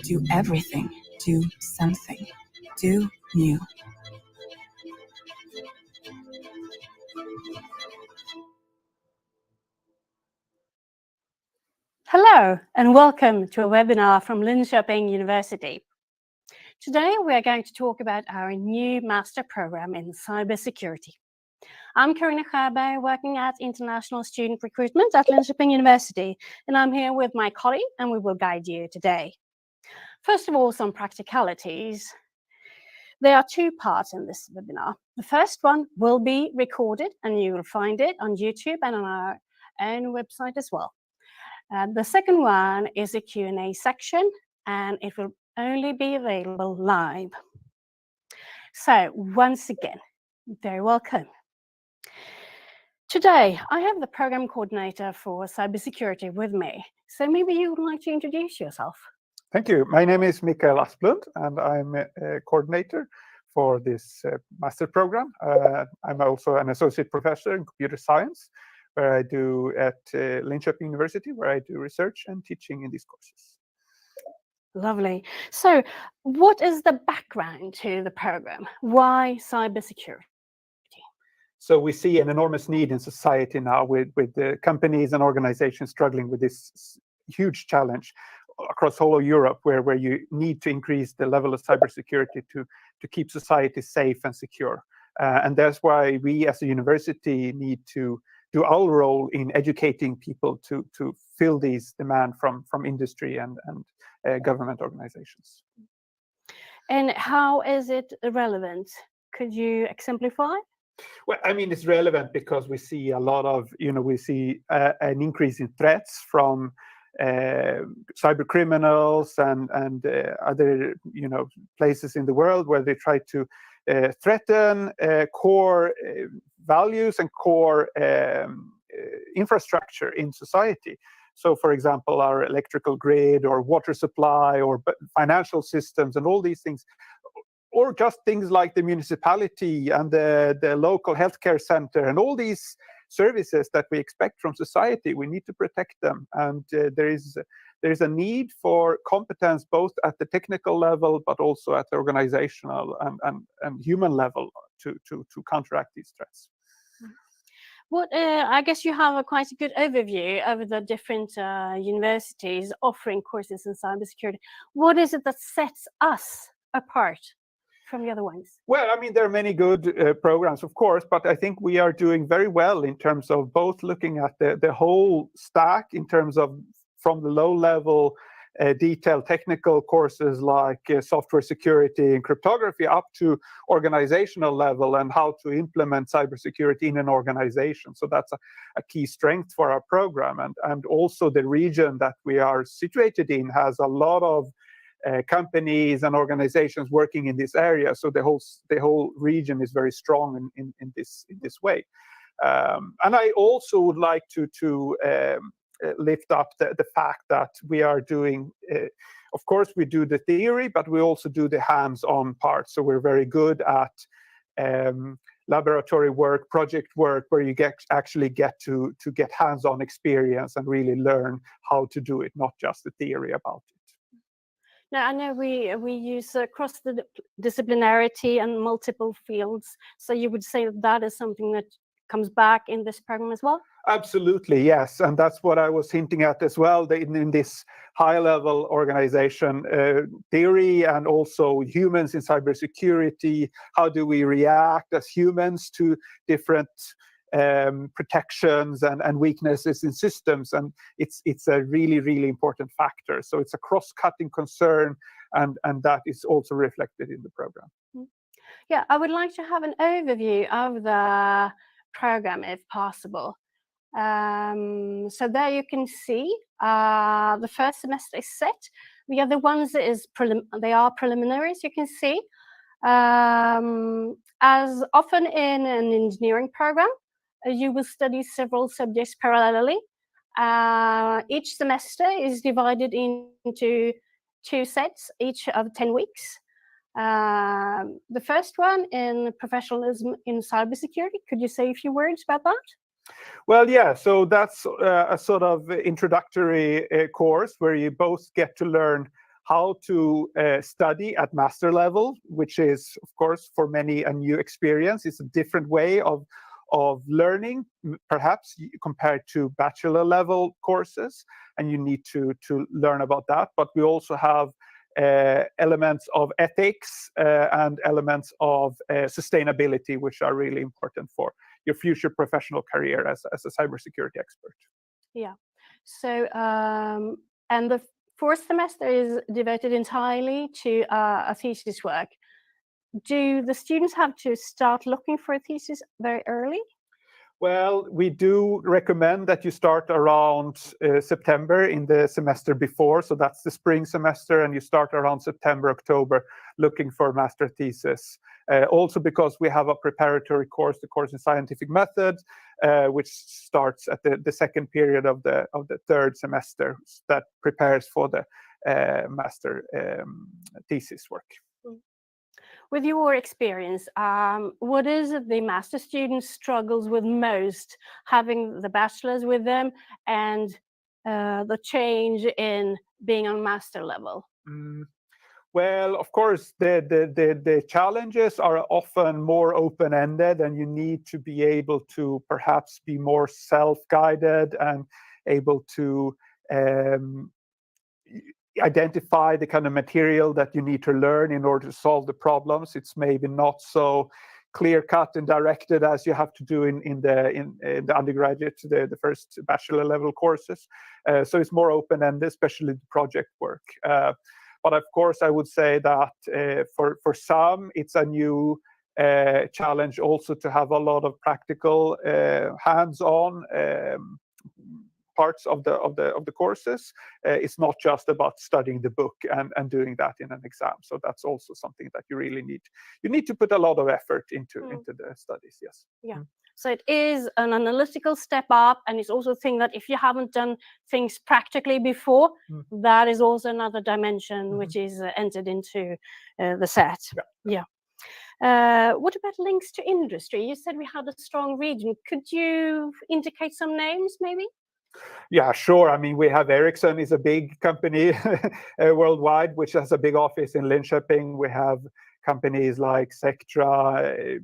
Do everything. Do something. Do new. Hello, and welcome to a webinar from Linköping University. Today, we are going to talk about our new master program in cybersecurity. I'm Karina Scherberg, working at International Student Recruitment at Linköping University, and I'm here with my colleague, and we will guide you today. First of all, some practicalities. There are two parts in this webinar. The first one will be recorded, and you will find it on YouTube and on our own website as well. The second one is a Q&A section, and it will only be available live. So once again, very welcome. Today, I have the program coordinator for cybersecurity with me. So maybe you would like to introduce yourself. Thank you. My name is Mikael Asplund, and I'm a coordinator for this master program. I'm also an associate professor in computer science, where I do at Linköping University, where I do research and teaching in these courses. Lovely. So what is the background to the program? Why cybersecurity? So we see an enormous need in society now with the companies and organizations struggling with this huge challenge across whole of Europe, where you need to increase the level of cybersecurity to keep society safe and secure. And that's why we as a university need to do our role in educating people to fill these demand from industry and government organizations. And how is it relevant? Could you exemplify? Well, I mean, it's relevant because we see a lot of, we see an increase in threats from cyber criminals and other, places in the world where they try to threaten core values and core infrastructure in society. So, for example, our electrical grid or water supply or financial systems and all these things, or just things like the municipality and the local healthcare center and all these services that we expect from society, we need to protect them. And there is a need for competence both at the technical level, but also at the organizational and human level to counteract these threats. What I guess you have quite a good overview of the different universities offering courses in cybersecurity. What is it that sets us apart from the other ones? Well, I mean, there are many good programs, of course, but I think we are doing very well in terms of both looking at the whole stack in terms of from the low level detailed technical courses like software security and cryptography up to organizational level and how to implement cybersecurity in an organization. So that's a key strength for our program. And also the region that we are situated in has a lot of companies and organizations working in this area. So the whole region is very strong in this way. And I also would like to lift up the fact that we are doing, of course, we do the theory, but we also do the hands-on part. So we're very good at laboratory work, project work, where you actually get to get hands-on experience and really learn how to do it, not just the theory about it. Now, I know we use cross the disciplinarity and multiple fields. So you would say that is something that comes back in this program as well? Absolutely, yes. And that's what I was hinting at as well, in this high-level organization theory and also humans in cybersecurity. How do we react as humans to different protections and weaknesses in systems? And it's a really, really important factor. So it's a cross-cutting concern, and that is also reflected in the program. Yeah, I would like to have an overview of the program if possible. So there you can see the first semester is set. The other ones they are preliminaries, you can see. As often in an engineering program, you will study several subjects parallelly. Each semester is divided into 2 sets, each of 10 weeks. The first one in professionalism in cybersecurity. Could you say a few words about that? Well, yeah, so that's a sort of introductory course where you both get to learn how to study at master level, which is, of course, for many a new experience. It's a different way of learning, perhaps compared to bachelor level courses, and you need to learn about that. But we also have elements of ethics and elements of sustainability, which are really important for your future professional career as a cybersecurity expert. Yeah. So, and the fourth semester is devoted entirely to a thesis work. Do the students have to start looking for a thesis very early? Well, we do recommend that you start around September in the semester before. So that's the spring semester, and you start around September, October, looking for a master thesis. Also because we have a preparatory course, the course in scientific methods, which starts at the second period of the third semester, that prepares for the master thesis work. With your experience, what is it the master student struggles with most, having the bachelor's with them and the change in being on master level? Well, of course, the challenges are often more open-ended, and you need to be able to perhaps be more self-guided and able to identify the kind of material that you need to learn in order to solve the problems. It's maybe not so clear-cut and directed as you have to do in the undergraduate, the first bachelor level courses. So it's more open-ended, especially the project work. But of course, I would say that for some, it's a new challenge also to have a lot of practical, hands-on parts of the courses. It's not just about studying the book and doing that in an exam. So that's also something that you really need. You need to put a lot of effort into the studies. Yes. Yeah. So it is an analytical step up, and it's also a thing that if you haven't done things practically before, that is also another dimension which is entered into the set. Yeah. What about links to industry? You said we had a strong region. Could you indicate some names, maybe? Yeah, sure. I mean, we have Ericsson is a big company worldwide, which has a big office in Linköping. We have companies like Sectra,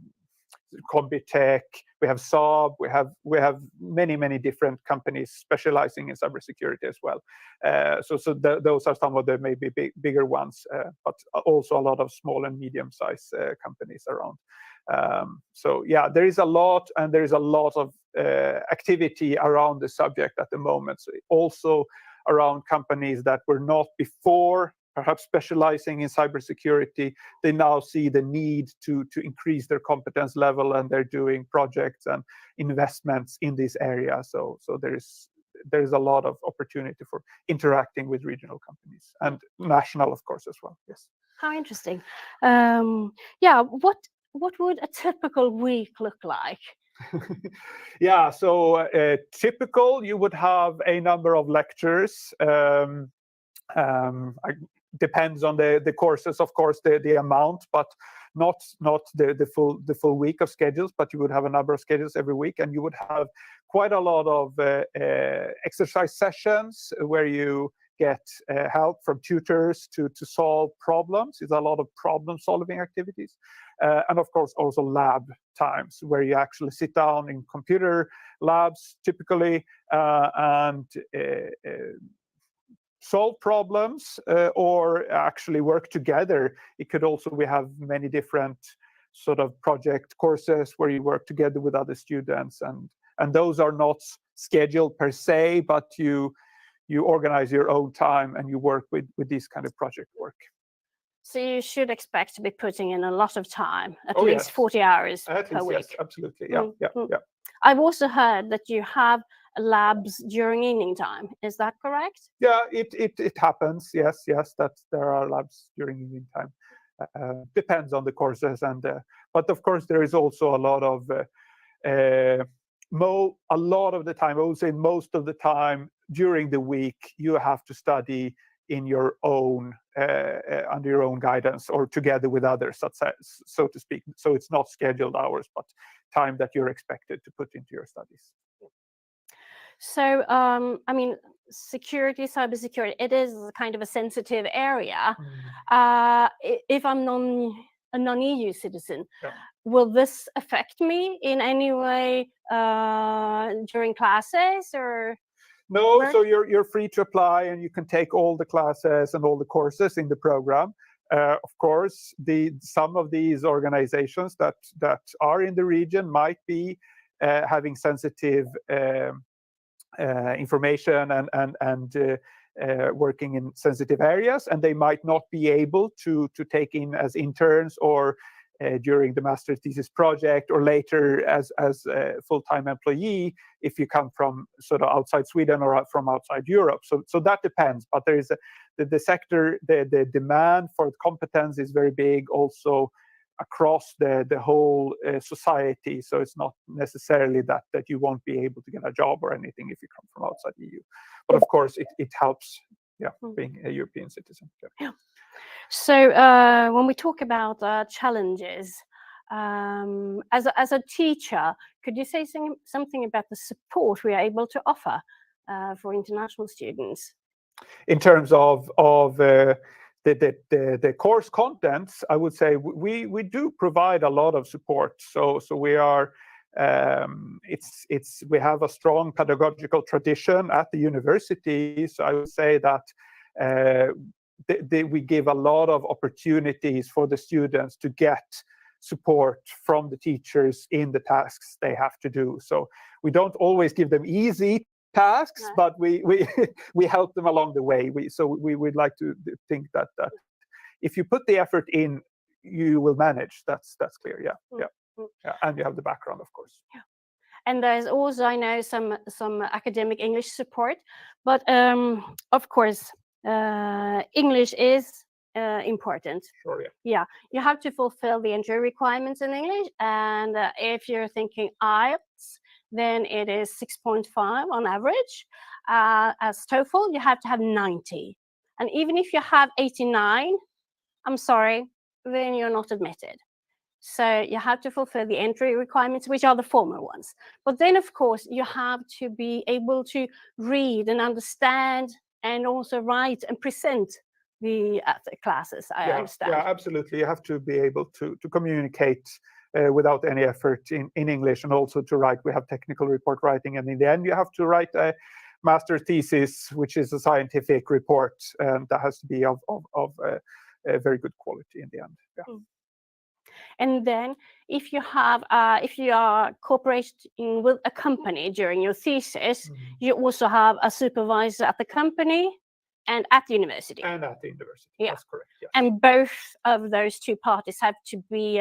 Combitech, we have Saab, we have many different companies specializing in cybersecurity as well. Those are some of the maybe bigger ones, but also a lot of small and medium-sized companies around. So yeah, there is a lot, and there is a lot of activity around the subject at the moment. So also around companies that were not before perhaps specializing in cybersecurity, they now see the need to increase their competence level, and they're doing projects and investments in this area. So there is a lot of opportunity for interacting with regional companies and national, of course, as well. Yes. How interesting. Yeah. What would a typical week look like? Yeah. So typical, you would have a number of lectures. Depends on the courses, of course, the amount, but not the full week of schedules. But you would have a number of schedules every week, and you would have quite a lot of exercise sessions where you get help from tutors to solve problems. It's a lot of problem-solving activities, and of course also lab times where you actually sit down in computer labs, typically, and solve problems or actually work together. It could also, we have many different sort of project courses where you work together with other students, and those are not scheduled per se, but you organize your own time and you work with this kind of project work. So you should expect to be putting in a lot of time, at least 40 hours per week. Yes, absolutely. Yeah. I've also heard that you have labs during evening time. Is that correct? Yeah, it happens. Yes, that there are labs during evening time. Depends on the courses, but of course there is also a lot of the time. I would say most of the time during the week you have to study in your own under your own guidance or together with others, so to speak. So it's not scheduled hours, but time that you're expected to put into your studies. So, I mean, security, cybersecurity, it is kind of a sensitive area. If I'm a non-EU citizen, will this affect me in any way during classes or? No, work? so you're free to apply, and you can take all the classes and all the courses in the program. Of course, some of these organizations that are in the region might be having sensitive information and working in sensitive areas, and they might not be able to take in as interns or during the master's thesis project or later as a full-time employee if you come from sort of outside Sweden or from outside Europe. So that depends, but there is the sector, the demand for competence is very big also across the whole society. So it's not necessarily that you won't be able to get a job or anything if you come from outside EU. But of course, it helps, being a European citizen. Yeah. So when we talk about challenges, as a teacher, could you say something about the support we are able to offer for international students? In terms of the course contents, I would say we do provide a lot of support. So we are we have a strong pedagogical tradition at the university. So I would say that we give a lot of opportunities for the students to get support from the teachers in the tasks they have to do. So we don't always give them easy tasks, but we help them along the way. We would like to think that if you put the effort in, you will manage. That's clear. Yeah. And you have the background, of course. Yeah. And there's also, I know, some academic English support, but of course, English is important. Sure, yeah. You have to fulfill the entry requirements in English, and if you're thinking IELTS, then it is 6.5 on average. As TOEFL, you have to have 90. And even if you have 89, I'm sorry, then you're not admitted. So you have to fulfill the entry requirements, which are the formal ones. But then, of course, you have to be able to read and understand and also write and present the classes, I understand. Yeah, absolutely. You have to be able to communicate without any effort in English, and also to write. We have technical report writing, and in the end, you have to write a master thesis, which is a scientific report, and that has to be of a very good quality in the end. Yeah. And then, if you are cooperating with a company during your thesis, you also have a supervisor at the company and at the university. And at the university, that's correct. Yes. And both of those two parties have to be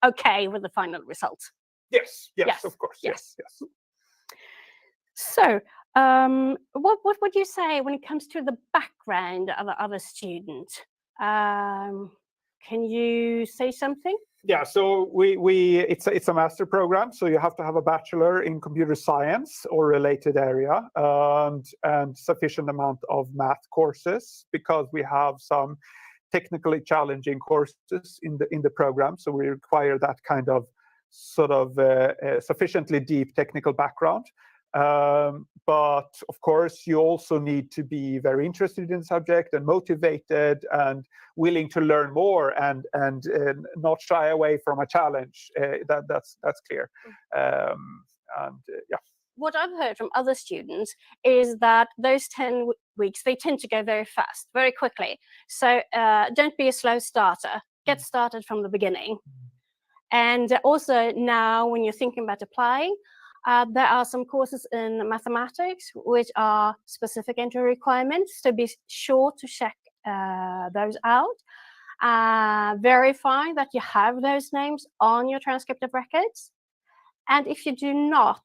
okay with the final result. Yes, of course. Yes. So, what would you say when it comes to the background of a student? Can you say something? Yeah, so it's a master program, so you have to have a bachelor in computer science or related area, and sufficient amount of math courses, because we have some technically challenging courses in the program. So we require that kind of sufficiently deep technical background. But of course, you also need to be very interested in the subject and motivated and willing to learn more, and not shy away from a challenge. That's clear. What I've heard from other students is that those 10 weeks, they tend to go very fast, very quickly. So don't be a slow starter. Get started from the beginning. And also now, when you're thinking about applying, there are some courses in mathematics which are specific entry requirements, so be sure to check those out. Verify that you have those names on your transcript of records. And if you do not,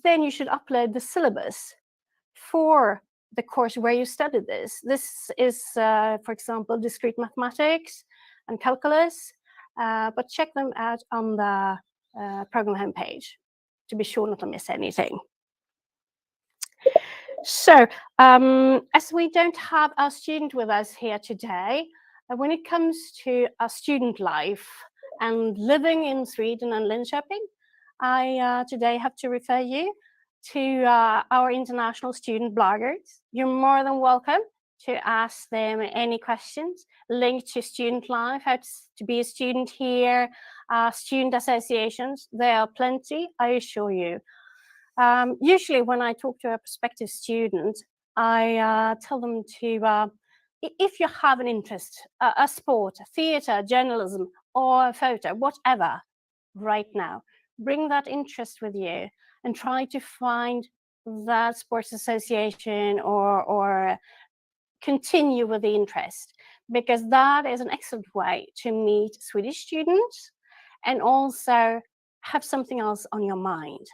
then you should upload the syllabus for the course where you studied this. This is, for example, discrete mathematics and calculus, but check them out on the program homepage to be sure not to miss anything. So, as we don't have our student with us here today, when it comes to our student life and living in Sweden and Linköping, I today have to refer you to our international student bloggers. You're more than welcome to ask them any questions linked to student life, how to be a student here, student associations. There are plenty, I assure you. Usually when I talk to a prospective student, I tell them to, if you have an interest, a sport, theatre, journalism, or photo, whatever, right now, bring that interest with you and try to find that sports association or continue with the interest, because that is an excellent way to meet Swedish students and also have something else on your mind.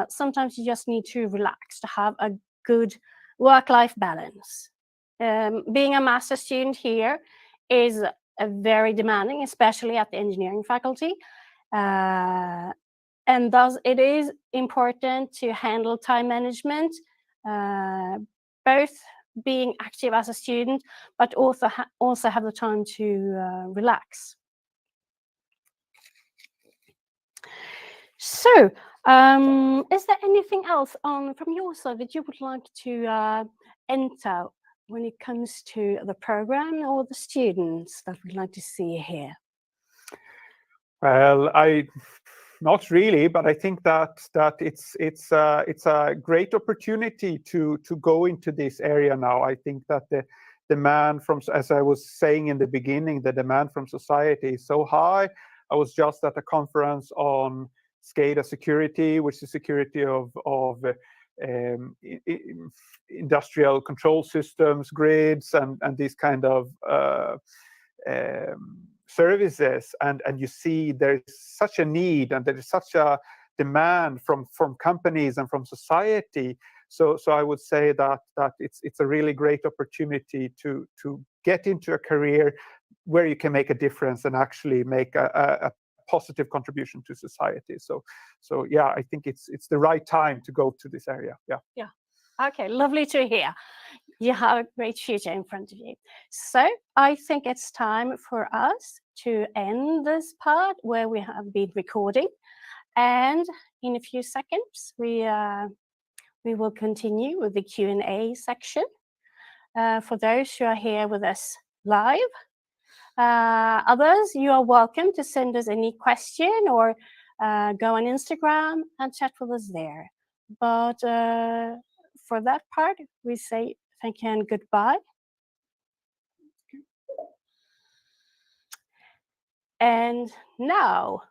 Sometimes you just need to relax to have a good work-life balance. Being a master student here is very demanding, especially at the engineering faculty. And thus it is important to handle time management, both being active as a student, but also have the time to relax. So, is there anything else from your side that you would like to enter when it comes to the program or the students that we'd like to see here? Well, not really, but I think that it's a great opportunity to go into this area now. I think that the demand from, as I was saying in the beginning, the demand from society is so high. I was just at a conference on SCADA security, which is security of industrial control systems, grids, and these kind of services, and you see there's such a need and there is such a demand from companies and from society. So I would say that it's a really great opportunity to get into a career where you can make a difference and actually make a positive contribution to society. So yeah, I think it's the right time to go to this area. Yeah. Okay, lovely to hear. You have a great future in front of you. So I think it's time for us to end this part where we have been recording, and in a few seconds we will continue with the Q&A section for those who are here with us live. Others, you are welcome to send us any question or go on Instagram and chat with us there. But for that part, we say thank you and goodbye. And now,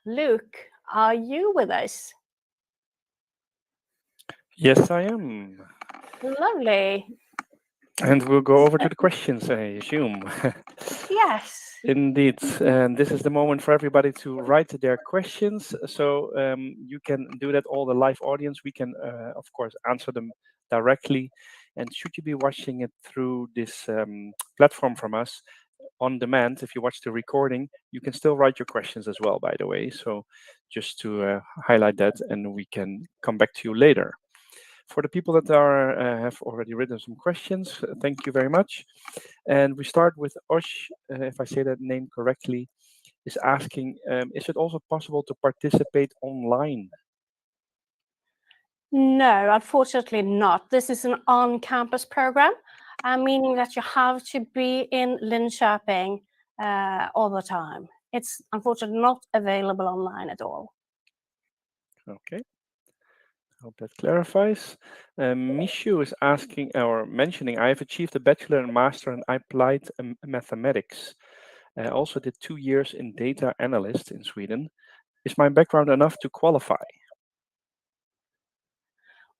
Luke, are you with us? Yes, I am. Lovely. And we'll go over to the questions, I assume. Yes. Indeed. And this is the moment for everybody to write their questions. So you can do that, all the live audience. We can, of course, answer them directly. And should you be watching it through this platform from us on demand, if you watch the recording, you can still write your questions as well, by the way. So just to highlight that, and we can come back to you later. For the people that have already written some questions, thank you very much. And we start with Osh, if I say that name correctly, is asking, is it also possible to participate online? No, unfortunately not. This is an on-campus program, meaning that you have to be in Linköping all the time. It's unfortunately not available online at all. Okay. Hope that clarifies. Mishu is asking or mentioning, I have achieved a bachelor and master in applied mathematics. I also did 2 years in data analyst in Sweden. Is my background enough to qualify?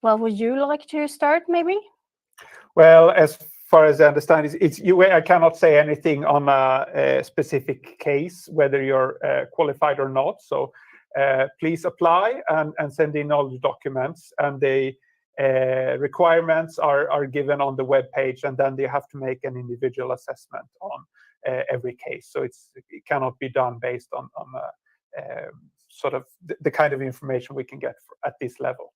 Well, would you like to start maybe? Well, as far as I understand, I cannot say anything on a specific case, whether you're qualified or not. So please apply and send in all the documents, and the requirements are given on the web page, and then they have to make an individual assessment on every case. So it cannot be done based on sort of the kind of information we can get at this level.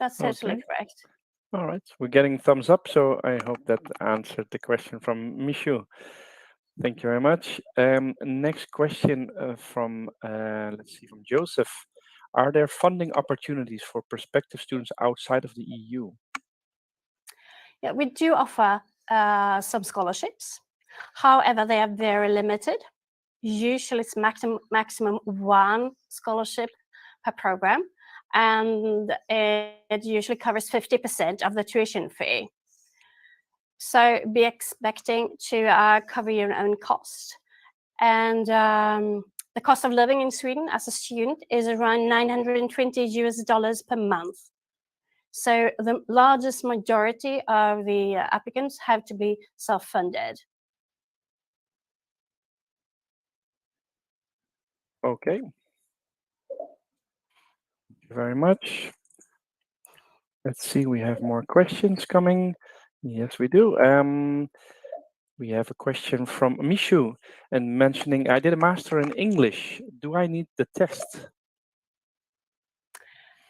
That's totally correct. All right, we're getting thumbs up, so I hope that answered the question from Mishu. Thank you very much. Next question from, let's see, from Joseph. Are there funding opportunities for prospective students outside of the EU? Yeah, we do offer some scholarships. However, they are very limited. Usually it's maximum one scholarship per program, and it usually covers 50% of the tuition fee. So be expecting to cover your own cost. And the cost of living in Sweden as a student is around $920 per month. So the largest majority of the applicants have to be self-funded. Okay. Thank you very much. Let's see, we have more questions coming. Yes, we do. We have a question from Mishu and mentioning, I did a master in English. Do I need the test?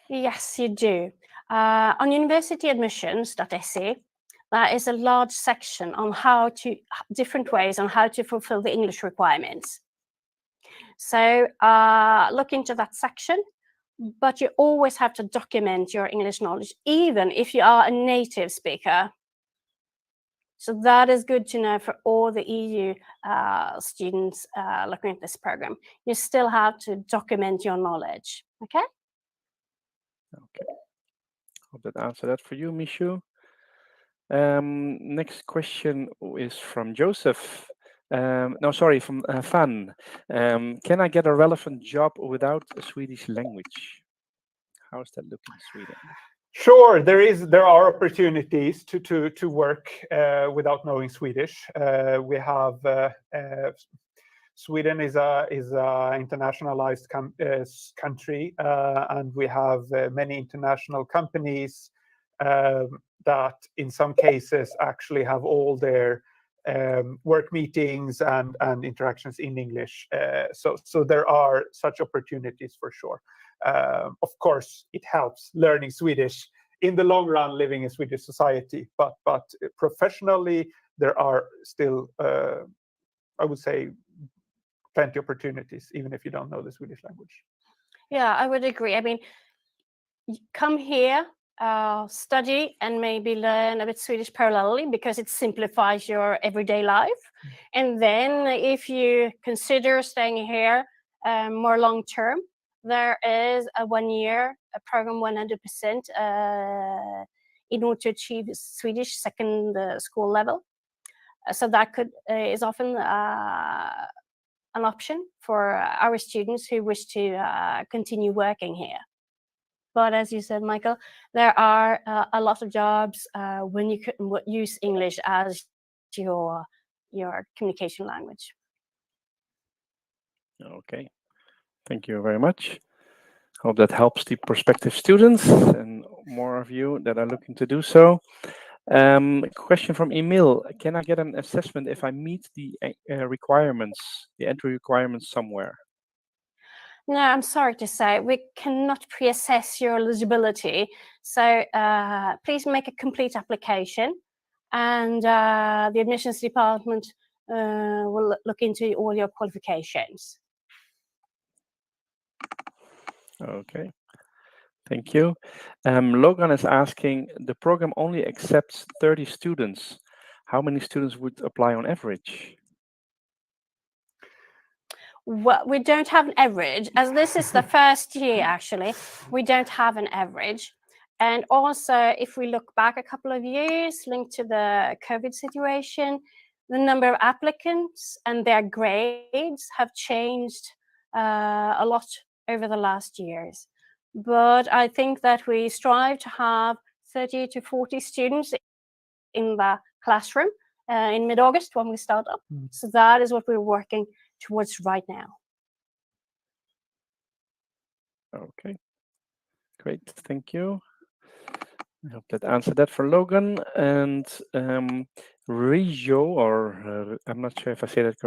Yes, you do. On universityadmissions.se, there is a large section on different ways on how to fulfill the English requirements. So look into that section, but you always have to document your English knowledge, even if you are a native speaker. So that is good to know for all the EU students looking at this program. You still have to document your knowledge, okay? Okay. Hope that answered that for you, Mishu. Next question is from Joseph. From Fan. Can I get a relevant job without a Swedish language? How is that looking in Sweden? Sure, there are opportunities to work without knowing Swedish. We have Sweden is a internationalized country, and we have many international companies that, in some cases, actually have all their work meetings and interactions in English. So there are such opportunities for sure. Of course, it helps learning Swedish in the long run, living in Swedish society. But professionally, there are still, I would say, plenty of opportunities, even if you don't know the Swedish language. Yeah, I would agree. I mean, come here, study, and maybe learn a bit Swedish parallelly, because it simplifies your everyday life. And then if you consider staying here more long term, there is a 1 year program 100% in order to achieve Swedish second school level. So that is often an option for our students who wish to continue working here. But as you said, Michael, there are a lot of jobs when you can use English as your communication language. Okay, thank you very much. Hope that helps the prospective students and more of you that are looking to do so. Question from Emil: can I get an assessment if I meet the requirements, the entry requirements somewhere? No, I'm sorry to say, we cannot pre-assess your eligibility. So please make a complete application, and the admissions department will look into all your qualifications. Okay, thank you. Logan is asking, the program only accepts 30 students. How many students would apply on average? Well, we don't have an average, as this is the first year, actually. We don't have an average. And also, if we look back a couple of years, linked to the COVID situation, the number of applicants and their grades have changed a lot over the last years. But I think that we strive to have 30 to 40 students in the classroom in mid-August when we start up. So that is what we're working towards right now. Okay, great, thank you. I hope that answered that for Logan. And Regio, or I'm not sure if I say that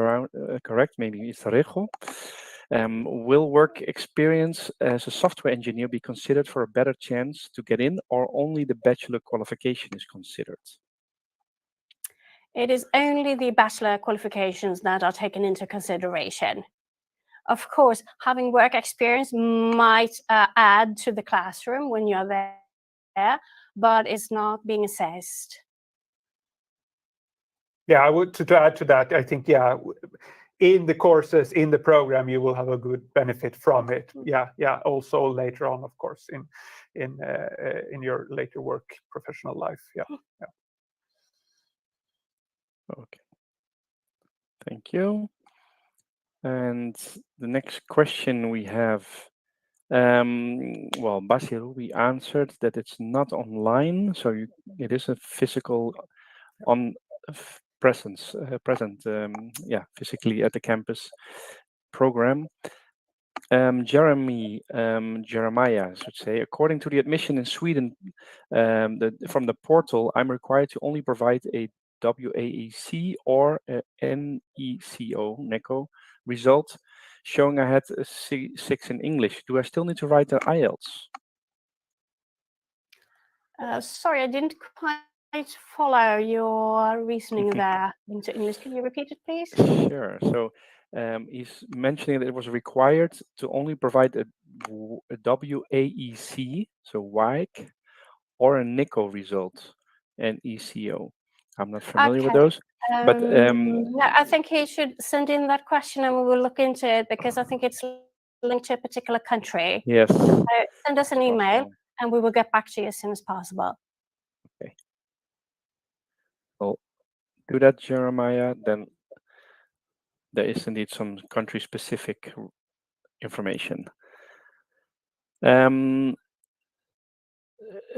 correct, maybe it's Rejo. Will work experience as a software engineer be considered for a better chance to get in, or only the bachelor qualification is considered? It is only the bachelor qualifications that are taken into consideration. Of course, having work experience might add to the classroom when you're there, but it's not being assessed. Yeah, I would to add to that. I think in the courses in the program you will have a good benefit from it. Yeah. Also later on, of course, in your later work professional life. Yeah. Okay. Thank you. And the next question we have, well, Basil, we answered that it's not online, so it is a physical present, physically at the campus program. Jeremiah should say, according to the admission in Sweden, from the portal, I'm required to only provide a WAEC or a NECO result showing I had a C6 in English. Do I still need to write the IELTS? Sorry, I didn't quite follow your reasoning there into English. Can you repeat it, please? Sure. So he's mentioning that it was required to only provide a WAEC, so WAEC, or a NICO result, NECO. I'm not familiar with those. But I think he should send in that question and we will look into it because I think it's linked to a particular country. Yes. So send us an email and we will get back to you as soon as possible. Okay. Well, do that, Jeremiah. Then there is indeed some country-specific information.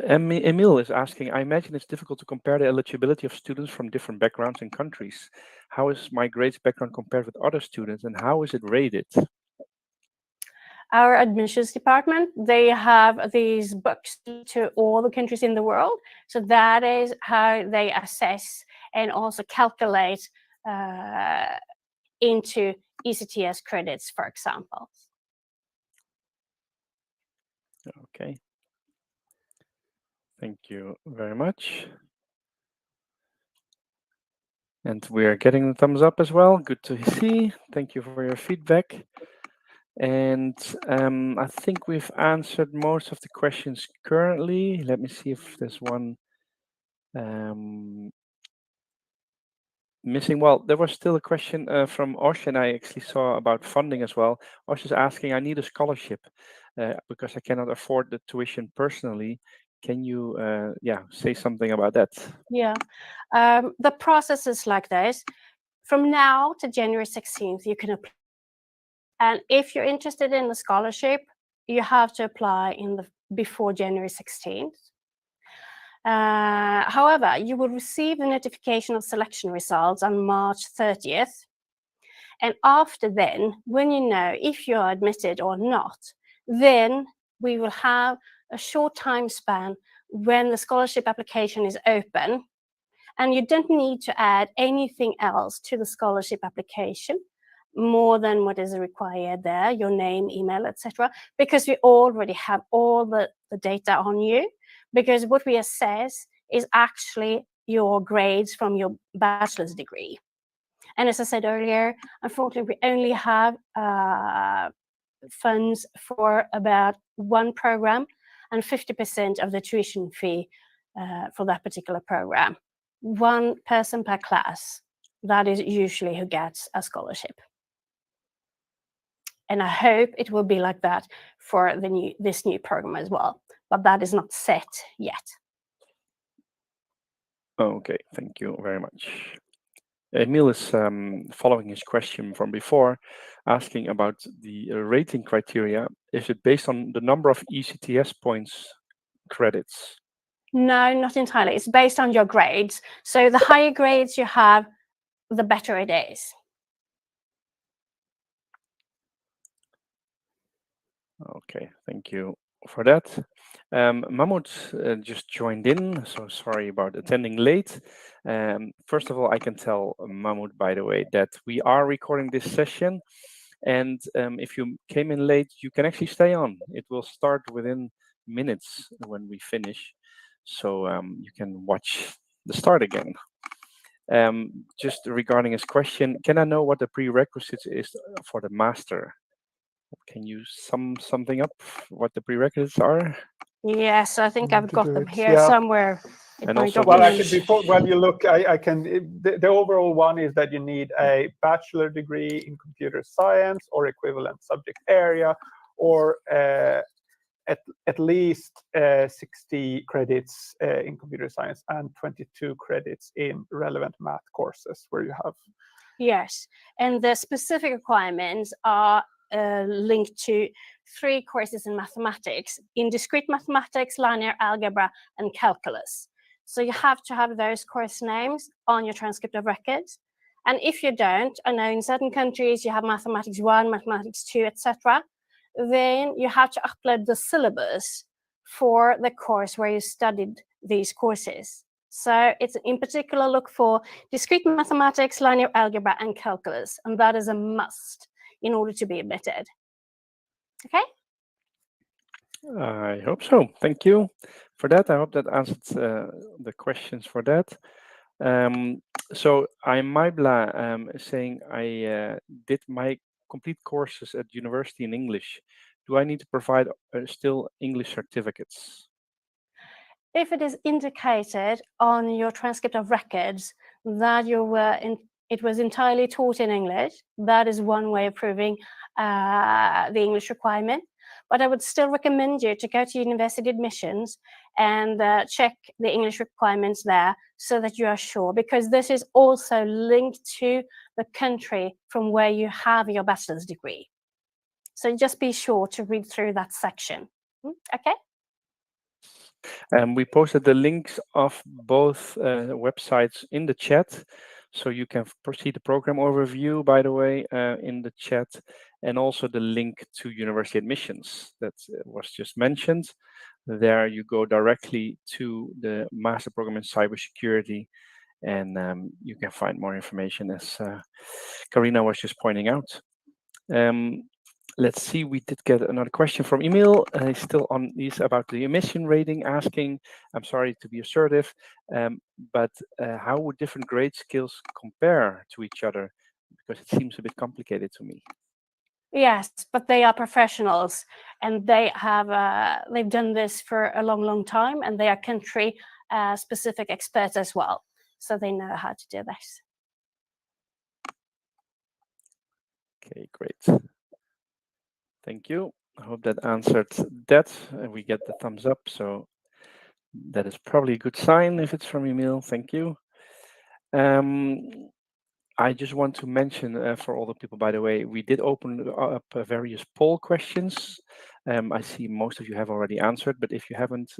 Emil is asking, I imagine it's difficult to compare the eligibility of students from different backgrounds and countries. How is my grades background compared with other students and how is it rated? Our admissions department, they have these books to all the countries in the world. So that is how they assess and also calculate into ECTS credits, for example. Okay. Thank you very much. And we are getting the thumbs up as well. Good to see. Thank you for your feedback. And I think we've answered most of the questions currently. Let me see if there's one missing. Well, there was still a question from Osh, and I actually saw about funding as well. Osh is asking, I need a scholarship because I cannot afford the tuition personally. Can you say something about that? Yeah, the process is like this. From now to January 16th, you can apply. And if you're interested in the scholarship, you have to apply before January 16th. However, you will receive the notification of selection results on March 30th. And after then, when you know if you're admitted or not, then we will have a short time span when the scholarship application is open. And you don't need to add anything else to the scholarship application more than what is required there, your name, email, etc., because we already have all the data on you, because what we assess is actually your grades from your bachelor's degree. And as I said earlier, unfortunately, we only have funds for about one program and 50% of the tuition fee for that particular program. One person per class, that is usually who gets a scholarship. And I hope it will be like that for this new program as well, but that is not set yet. Okay, thank you very much. Emil is following his question from before, asking about the rating criteria. Is it based on the number of ECTS points credits? No, not entirely. It's based on your grades. So the higher grades you have, the better it is. Okay, thank you for that. Mahmoud just joined in, so sorry about attending late. First of all, I can tell Mahmoud, by the way, that we are recording this session. And if you came in late, you can actually stay on. It will start within minutes when we finish. So you can watch the start again. Just regarding his question, can I know what the prerequisites is for the master Can you sum something up what the prerequisites are? Yes, I think I've To got do them it, here yeah. somewhere. In And my also Well, documents. actually, before when you look, I can. The overall one is that you need a bachelor degree in computer science or equivalent subject area, or at least 60 credits in computer science and 22 credits in relevant math courses where you have. Yes, and the specific requirements are linked to 3 courses in mathematics, in discrete mathematics, linear algebra, and calculus. So you have to have those course names on your transcript of records. And if you don't, I know in certain countries you have mathematics 1, mathematics 2, etc., then you have to upload the syllabus for the course where you studied these courses. So it's in particular look for discrete mathematics, linear algebra, and calculus, and that is a must in order to be admitted. Okay? I hope so. Thank you for that. I hope that answered the questions for that. So I'm Maibla saying I did my complete courses at university in English. Do I need to provide still English certificates? If it is indicated on your transcript of records that it was entirely taught in English, that is one way of proving the English requirement. But I would still recommend you to go to university admissions and check the English requirements there so that you are sure, because this is also linked to the country from where you have your bachelor's degree. So just be sure to read through that section. Okay? We posted the links of both websites in the chat, so you can proceed the program overview, by the way, in the chat, and also the link to university admissions that was just mentioned. There you go directly to the master program in cybersecurity, and you can find more information, as Karina was just pointing out. Let's see, we did get another question from Emil. He's still on these about the emission rating, asking, I'm sorry to be assertive, but how would different grade skills compare to each other? Because it seems a bit complicated to me. Yes, but they are professionals, and they have they've done this for a long, long time, and they are country specific experts as well, so they know how to do this. Okay, great. Thank you. I hope that answered that. We get the thumbs up, so that is probably a good sign if it's from Emil. Thank you. I just want to mention for all the people, by the way, we did open up various poll questions. I see most of you have already answered, but if you haven't,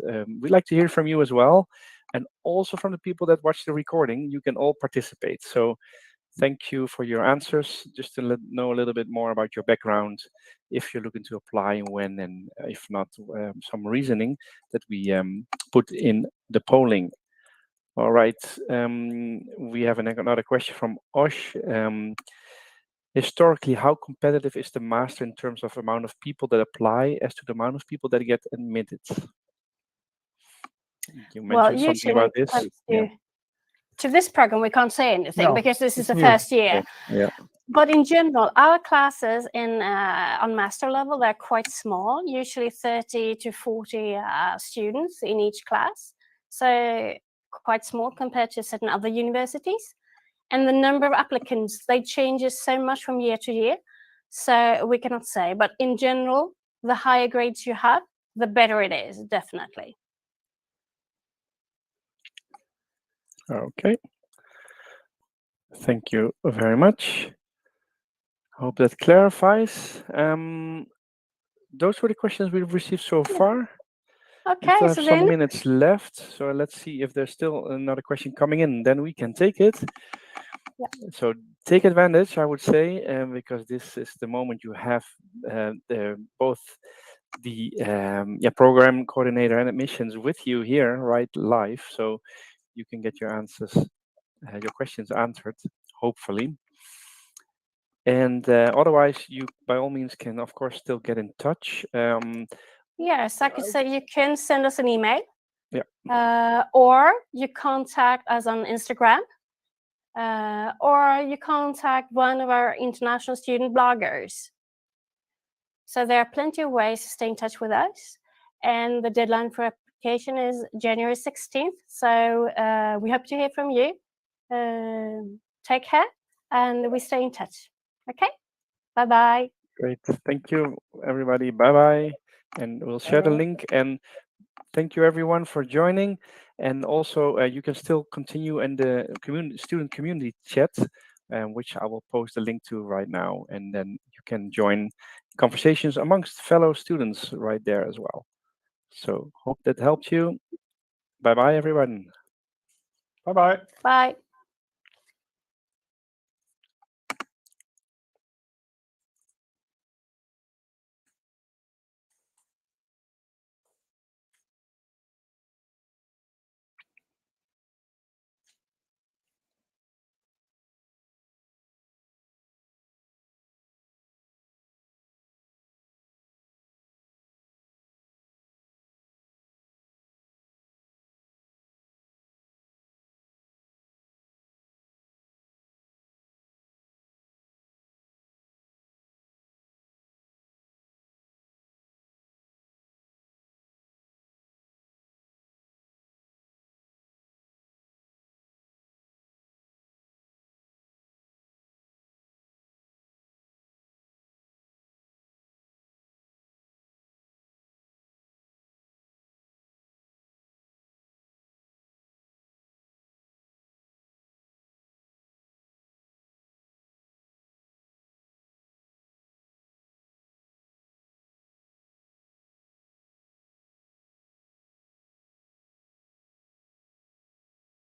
we'd like to hear from you as well. And also from the people that watch the recording, you can all participate. So thank you for your answers. Just to know a little bit more about your background, if you're looking to apply, when, and if not, some reasoning that we put in the polling. All right, we have another question from Osh. Historically, how competitive is the master in terms of amount of people that apply as to the amount of people that get admitted? You mentioned something about this. To this program, we can't say anything because this is the first year. Yeah. But in general, our classes on master level, they're quite small, usually 30 to 40 students in each class. So quite small compared to certain other universities. And the number of applicants, they changes so much from year to year. So we cannot say, but in general, the higher grades you have, the better it is, definitely. Okay. Thank you very much. Hope that clarifies. Those were the questions we've received so far. Okay, we still have so some then minutes left. So let's see if there's still another question coming in. Then we can take it. Yeah. So take advantage, I would say, because this is the moment you have both the program coordinator and admissions with you here, right, live. So you can get your answers, your questions answered, hopefully. And otherwise, you by all means can, of course, still get in touch. Yes, I could say you can send us an email. Yeah. Or you contact us on Instagram. Or you contact one of our international student bloggers. So there are plenty of ways to stay in touch with us. And the deadline for application is January 16th. So we hope to hear from you. Take care and we stay in touch. Okay? Bye-bye. Great. Thank you, everybody. Bye-bye. And we'll share the link. And thank you, everyone, for joining. And also, you can still continue in the student community chat, which I will post the link to right now. And then you can join conversations amongst fellow students right there as well. So hope that helped you. Bye-bye, everyone. Bye-bye. Bye.